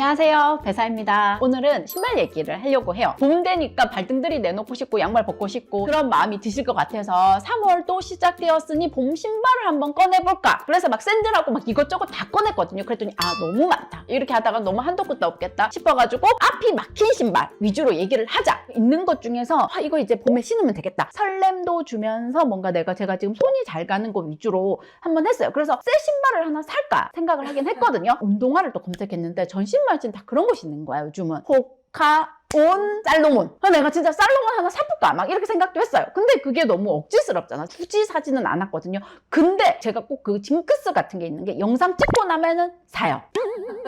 안녕하세요, 배사입니다. 오늘은 신발 얘기를 하려고 해요. 봄 되니까 발등들이 내놓고 싶고 양말 벗고 싶고 그런 마음이 드실 것 같아서 3월 또 시작되었으니 봄 신발을 한번 꺼내볼까. 그래서 막 샌들하고 막 이것저것 다 꺼냈거든요. 그랬더니 너무 많다, 이렇게 하다가 너무 한도 끝도 없겠다 싶어가지고 앞이 막힌 신발 위주로 얘기를 하자. 있는 것 중에서 이거 이제 봄에 신으면 되겠다, 설렘도 주면서 뭔가 제가 지금 손이 잘 가는 거 위주로 한번 했어요. 그래서 새 신발을 하나 살까 생각을 하긴 했거든요. 운동화를 또 검색했는데 전 신발진 다 그런 거 신는 거야 요즘은. 호카온 살로몬. 내가 진짜 살로몬 하나 사볼까 막 이렇게 생각도 했어요. 근데 그게 너무 억지스럽잖아. 굳이 사지는 않았거든요. 근데 제가 꼭 그 징크스 같은 게 있는 게 영상 찍고 나면은 사요,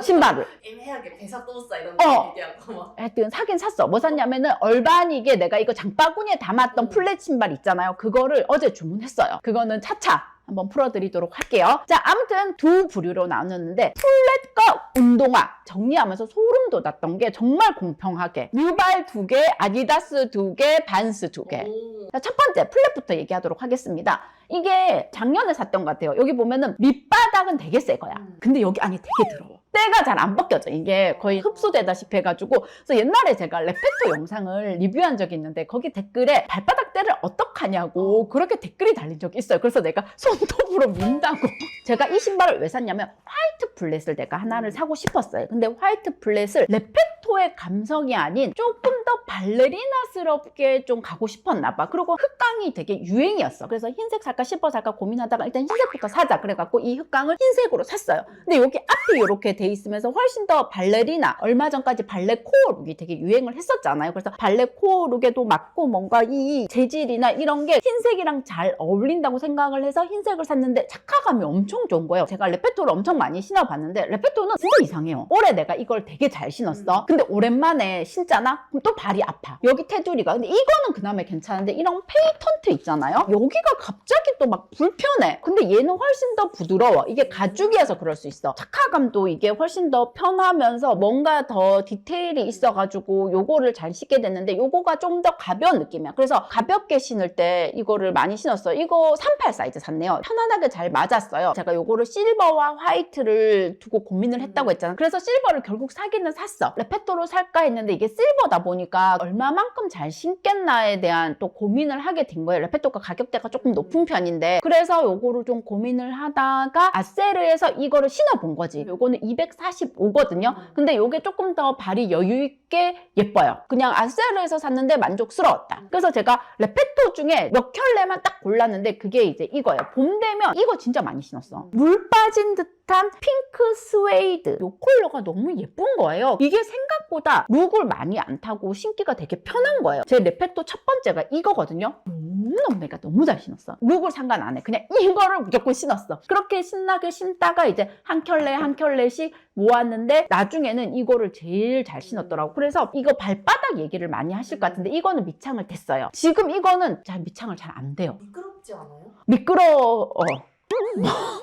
신발을. 애매하게 배사 또 싸 이런 거 얘기하고 막. 하여튼 사긴 샀어. 뭐 샀냐면은 얼바닉에 내가 이거 장바구니에 담았던 플랫 신발 있잖아요. 그거를 어제 주문했어요. 그거는 차차 한번 풀어드리도록 할게요. 자, 아무튼 두 부류로 나눴는데 플랫과 운동화 정리하면서 소름 돋았던 게 정말 공평하게 뉴발 2개, 아디다스 2개, 반스 2개. 자, 첫 번째 플랫부터 얘기하도록 하겠습니다. 이게 작년에 샀던 것 같아요. 여기 보면은 밑바닥은 되게 새 거야. 근데 여기 안이 되게 더러워. 때가 잘 안 벗겨져. 이게 거의 흡수되다시피 해가지고. 그래서 옛날에 제가 레페토 영상을 리뷰한 적이 있는데 거기 댓글에 발바닥 때를 어떡하냐고 그렇게 댓글이 달린 적이 있어요. 그래서 내가 손톱으로 민다고. 제가 이 신발을 왜 샀냐면 화이트 플랫을 내가 하나를 사고 싶었어요. 근데 화이트 플랫을 레페토의 감성이 아닌 조금 더 발레리나스럽게 좀 가고 싶었나 봐. 그리고 흑강이 되게 유행이었어. 그래서 흰색 살까 실버 살까 고민하다가 일단 흰색부터 사자 그래갖고 이 흑강을 흰색으로 샀어요. 근데 여기 앞이 이렇게 돼 있으면서 훨씬 더 발레리나, 얼마 전까지 발레 코어 룩이 되게 유행을 했었잖아요. 그래서 발레 코어 룩에도 맞고 뭔가 이 재질이나 이런 게 흰색이랑 잘 어울린다고 생각을 해서 흰색을 샀는데 착화감이 엄청 좋은 거예요. 제가 레페토를 엄청 많이 신어봤는데 레페토는 진짜 이상해요. 올해 내가 이걸 되게 잘 신었어. 근데 오랜만에 신잖아? 그럼 또 발이 아파. 여기 테두리가. 근데 이거는 그나마 괜찮은데 이런 페이턴트 있잖아요? 여기가 갑자기 또 막 불편해. 근데 얘는 훨씬 더 부드러워. 이게 가죽이어서 그럴 수 있어. 착화감도 이게 훨씬 더 편하면서 뭔가 더 디테일이 있어가지고 요거를 잘 신게 됐는데 요거가 좀 더 가벼운 느낌이야. 그래서 가볍게 신을 때 이거를 많이 신었어요. 이거 38 사이즈 샀네요. 편안하게 잘 맞았어요. 제가 요거를 실버와 화이트를 두고 고민을 했다고 했잖아. 그래서 실버를 결국 사기는 샀어. 레페토로 살까 했는데 이게 실버다 보니까 얼마만큼 잘 신겠나에 대한 또 고민을 하게 된 거예요. 레페토가 가격대가 조금 높은 편인데 그래서 요거를 좀 고민을 하다가 아세르에서 이거를 신어본 거지. 요거는 245거든요. 근데 요게 조금 더 발이 여유있게 예뻐요. 그냥 아세르에서 샀는데 만족스러웠다. 그래서 제가 레페토 중에 몇 켤레만 딱 골랐는데 그게 이제 이거예요. 봄 되면 이거 진짜 많이 신었어. 물 빠진 듯한 핑크 스웨이드. 요 컬러가 너무 예쁜 거예요. 이게 생각보다 룩을 많이 안 타고 신기가 되게 편한 거예요. 제 레페토 첫 번째가 이거거든요. 너무너무 내가 너무 잘 신었어. 룩을 상관 안 해. 그냥 이거를 무조건 신었어. 그렇게 신나게 신다가 이제 한 켤레 한 켤레씩 모았는데 나중에는 이거를 제일 잘 신었더라고. 그래서 이거 발바닥 얘기를 많이 하실 것 같은데 이거는 미창을 댔어요. 지금 이거는 미창을 잘 안 돼요. 미끄럽지 않아요? 미끄러워.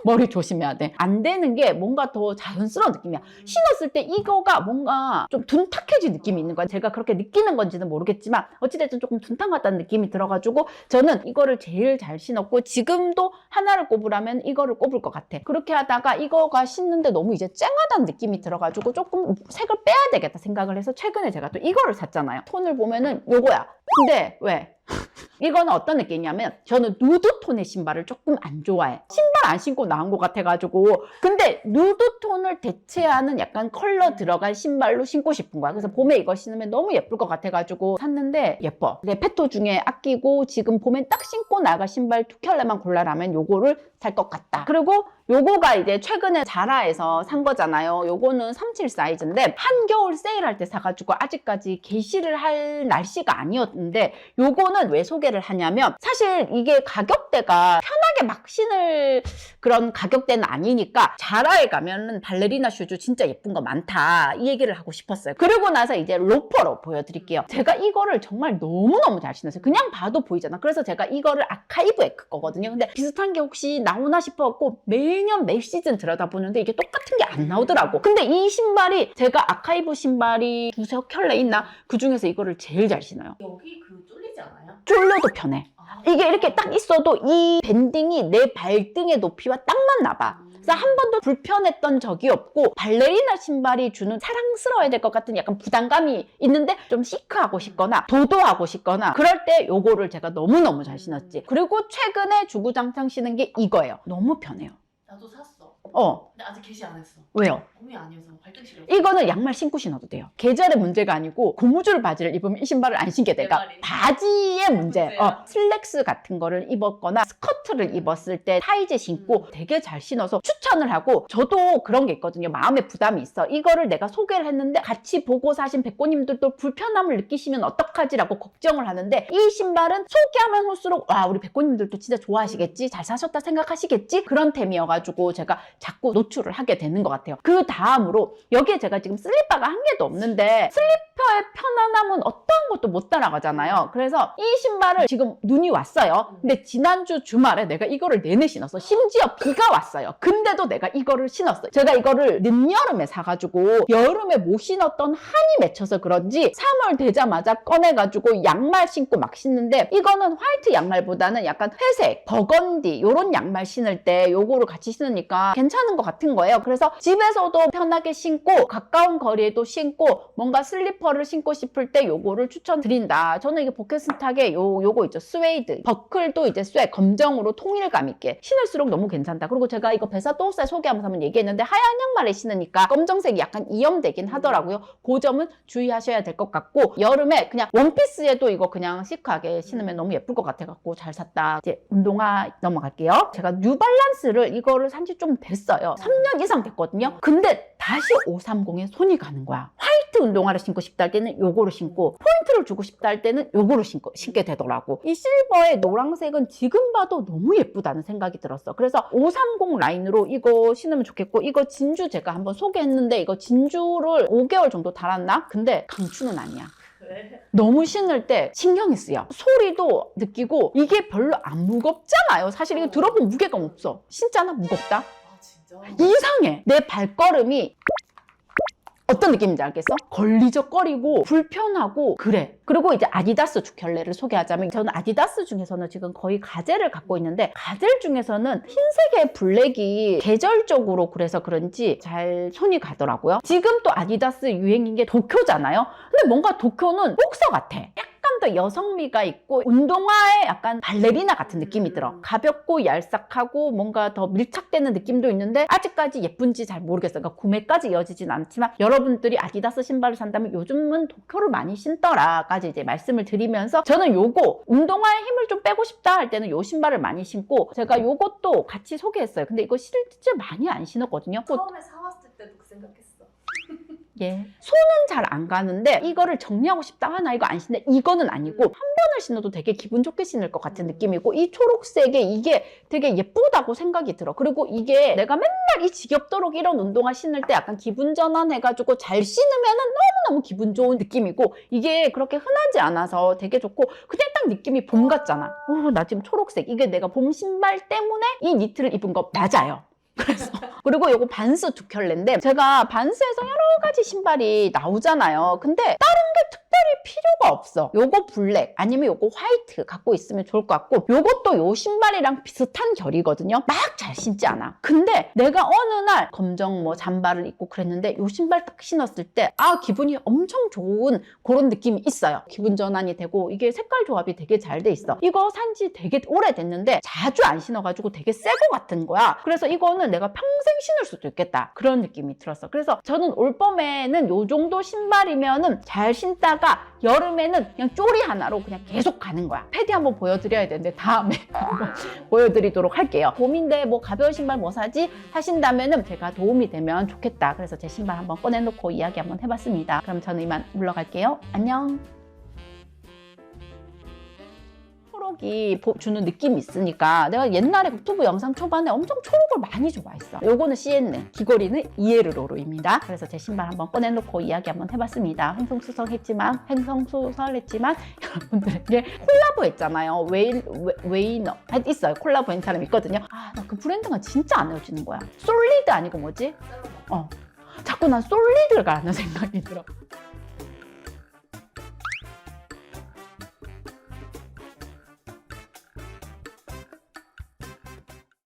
머리 조심해야 돼. 안 되는 게 뭔가 더 자연스러운 느낌이야. 신었을 때 이거가 뭔가 좀 둔탁해진 느낌이 있는 거야. 제가 그렇게 느끼는 건지는 모르겠지만 어찌됐든 조금 둔탁 같다는 느낌이 들어가지고 저는 이거를 제일 잘 신었고 지금도 하나를 꼽으라면 이거를 꼽을 것 같아. 그렇게 하다가 이거가 신는데 너무 이제 쨍하다는 느낌이 들어가지고 조금 색을 빼야 되겠다 생각을 해서 최근에 제가 또 이거를 샀잖아요. 톤을 보면은 요거야. 근데 왜? 이거는 어떤 느낌이냐면 저는 누드톤의 신발을 조금 안 좋아해. 신발 안 신고 나온 것 같아가지고. 근데 누드톤을 대체하는 약간 컬러 들어간 신발로 신고 싶은 거야. 그래서 봄에 이거 신으면 너무 예쁠 것 같아가지고 샀는데 예뻐. 레페토 중에 아끼고 지금 봄엔 딱 신고 나갈 신발 2켤레만 골라라면 요거를 살 것 같다. 그리고 요거가 이제 최근에 자라에서 산 거잖아요. 요거는 37 사이즈인데 한겨울 세일할 때 사가지고 아직까지 게시를 할 날씨가 아니었는데 요거는 왜 소개를 하냐면 사실 이게 가격대가 편하게 막 신을 그런 가격대는 아니니까 자라에 가면은 발레리나 슈즈 진짜 예쁜 거 많다 이 얘기를 하고 싶었어요. 그리고 나서 이제 로퍼로 보여드릴게요. 제가 이거를 정말 너무너무 잘 신었어요. 그냥 봐도 보이잖아. 그래서 제가 이거를 아카이브 에크 거거든요. 근데 비슷한 게 혹시 나오나 싶어갖고 매년 매 시즌 들여다보는데 이게 똑같은 게 안 나오더라고. 근데 이 신발이 제가 아카이브 신발이 두세 켤레 있나? 그 중에서 이거를 제일 잘 신어요. 여기 그 뚫리지 않아요? 쫄려도 편해. 이게 이렇게 딱 있어도 이 밴딩이 내 발등의 높이와 딱 맞나 봐. 그래서 한 번도 불편했던 적이 없고 발레리나 신발이 주는 사랑스러워야 될 것 같은 약간 부담감이 있는데 좀 시크하고 싶거나 도도하고 싶거나 그럴 때 요거를 제가 너무너무 잘 신었지. 그리고 최근에 주구장창 신은 게 이거예요. 너무 편해요. 나도 샀어. 어. 근데 아직 개시 안 했어. 왜요? 봄이 아니어서 발등 시려. 이거는 양말 신고 신어도 돼요. 계절의 문제가 아니고 고무줄 바지를 입으면 이 신발을 안 신게 돼. 그러니까 말이. 바지의 문제. 문제야. 슬랙스 같은 거를 입었거나 스커트를 입었을 때 타이즈 신고 되게 잘 신어서 추천을 하고 저도 그런 게 있거든요. 마음에 부담이 있어. 이거를 내가 소개를 했는데 같이 보고 사신 백고님들도 불편함을 느끼시면 어떡하지라고 걱정을 하는데 이 신발은 소개하면 할수록 와 우리 백고님들도 진짜 좋아하시겠지. 잘 사셨다 생각하시겠지. 그런 템이어가지고 제가 자꾸 노출을 하게 되는 것 같아요. 그 다음으로 여기에 제가 지금 슬리퍼가 한 개도 없는데 슬리퍼의 편안함은 어떠한 것도 못 따라가잖아요. 그래서 이 신발을 지금 눈이 왔어요. 근데 지난주 주말에 내가 이거를 내내 신었어. 심지어 비가 왔어요. 근데도 내가 이거를 신었어요. 제가 이거를 늦여름에 사가지고 여름에 못 신었던 한이 맺혀서 그런지 3월 되자마자 꺼내가지고 양말 신고 막 신는데 이거는 화이트 양말보다는 약간 회색, 버건디 이런 양말 신을 때 요거를 같이 신으니까 괜찮은 것 같은 거예요. 그래서 집에서도 편하게 신고 가까운 거리에도 신고 뭔가 슬리퍼를 신고 싶을 때 요거를 추천드린다. 저는 이게 포켓스탁에 요거 있죠. 스웨이드. 버클도 이제 검정으로 통일감 있게 신을수록 너무 괜찮다. 그리고 제가 이거 베사도우사에 소개하면서 한번 얘기했는데 하얀 양말에 신으니까 검정색이 약간 이염되긴 하더라고요. 그 점은 주의하셔야 될 것 같고 여름에 그냥 원피스에도 이거 그냥 시크하게 신으면 너무 예쁠 것 같아갖고 잘 샀다. 이제 운동화 넘어갈게요. 제가 뉴발란스를 이거를 산지 좀 됐어요. 3년 이상 됐거든요. 근데 다시 530에 손이 가는 거야. 화이트 운동화를 신고 싶다 할 때는 요거를 신고 포인트를 주고 싶다 할 때는 요거를 신게 되더라고. 이 실버의 노란색은 지금 봐도 너무 예쁘다는 생각이 들었어. 그래서 530 라인으로 이거 신으면 좋겠고 이거 진주 제가 한번 소개했는데 이거 진주를 5개월 정도 달았나? 근데 강추는 아니야. 왜? 너무 신을 때 신경이 쓰여. 소리도 느끼고 이게 별로 안 무겁잖아요. 사실 이거 들어보면 무게감 없어. 신잖아? 무겁다? 아 진짜? 이상해. 내 발걸음이 어떤 느낌인지 알겠어? 걸리적거리고 불편하고 그래. 그리고 이제 아디다스 주켤레를 소개하자면 저는 아디다스 중에서는 지금 거의 가젤을 갖고 있는데 가젤 중에서는 흰색의 블랙이 계절적으로 그래서 그런지 잘 손이 가더라고요. 지금 또 아디다스 유행인 게 도쿄잖아요. 근데 뭔가 도쿄는 복서 같아. 약간 더 여성미가 있고 운동화에 약간 발레리나 같은 느낌이 들어. 가볍고 얄싹하고 뭔가 더 밀착되는 느낌도 있는데 아직까지 예쁜지 잘 모르겠어요. 그러니까 구매까지 이어지진 않지만 여러분들이 아디다스 신발을 산다면 요즘은 도쿄를 많이 신더라까지 이제 말씀을 드리면서 저는 요거 운동화에 힘을 좀 빼고 싶다 할 때는 요 신발을 많이 신고 제가 요것도 같이 소개했어요. 근데 이거 실제 많이 안 신었거든요. 처음에 사왔을 때도 그 생각했어. 예. 손은 잘 안 가는데 이거를 정리하고 싶다 하나 이거 안 신는데 이거는 아니고 한 번을 신어도 되게 기분 좋게 신을 것 같은 느낌이고 이 초록색에 이게 되게 예쁘다고 생각이 들어. 그리고 이게 내가 맨날 이 지겹도록 이런 운동화 신을 때 약간 기분 전환해가지고 잘 신으면은 너무너무 기분 좋은 느낌이고 이게 그렇게 흔하지 않아서 되게 좋고 그냥 딱 느낌이 봄 같잖아. 나 지금 초록색 이게 내가 봄 신발 때문에 이 니트를 입은 거 맞아요. 그래서 그리고 요거 반스 두 켤레인데 제가 반스에서 여러 가지 신발이 나오잖아요. 근데 다른 게 특별히 필요가 없어. 요거 블랙 아니면 요거 화이트 갖고 있으면 좋을 것 같고 요것도 요 신발이랑 비슷한 결이거든요. 막 잘 신지 않아. 근데 내가 어느 날 검정 뭐 잠바를 입고 그랬는데 요 신발 딱 신었을 때 기분이 엄청 좋은 그런 느낌이 있어요. 기분 전환이 되고 이게 색깔 조합이 되게 잘 돼 있어. 이거 산지 되게 오래됐는데 자주 안 신어가지고 되게 새 거 같은 거야. 그래서 이거는 내가 평생 신을 수도 있겠다 그런 느낌이 들었어. 그래서 저는 올봄에는 요 정도 신발이면은 잘 신다가 여름에는 그냥 쪼리 하나로 그냥 계속 가는 거야. 패디 한번 보여드려야 되는데 다음에 한번 보여드리도록 할게요. 봄인데 뭐 가벼운 신발 뭐 사지 하신다면은 제가 도움이 되면 좋겠다. 그래서 제 신발 한번 꺼내놓고 이야기 한번 해봤습니다. 그럼 저는 이만 물러갈게요. 안녕. 초록이 주는 느낌이 있으니까 내가 옛날에 국토부 영상 초반에 엄청 초록을 많이 좋아했어. 요거는 시엔느, 귀걸이는 이에르로로입니다. 그래서 제 신발 한번 꺼내놓고 이야기 한번 해봤습니다. 횡성수설했지만 여러분들에게 콜라보 했잖아요. 웨이너 있어요. 콜라보 한 사람 있거든요. 나 그 브랜드가 진짜 안 헤어지는 거야. 솔리드 아니고 뭐지? 자꾸 난 솔리드가 하는 생각이 들어.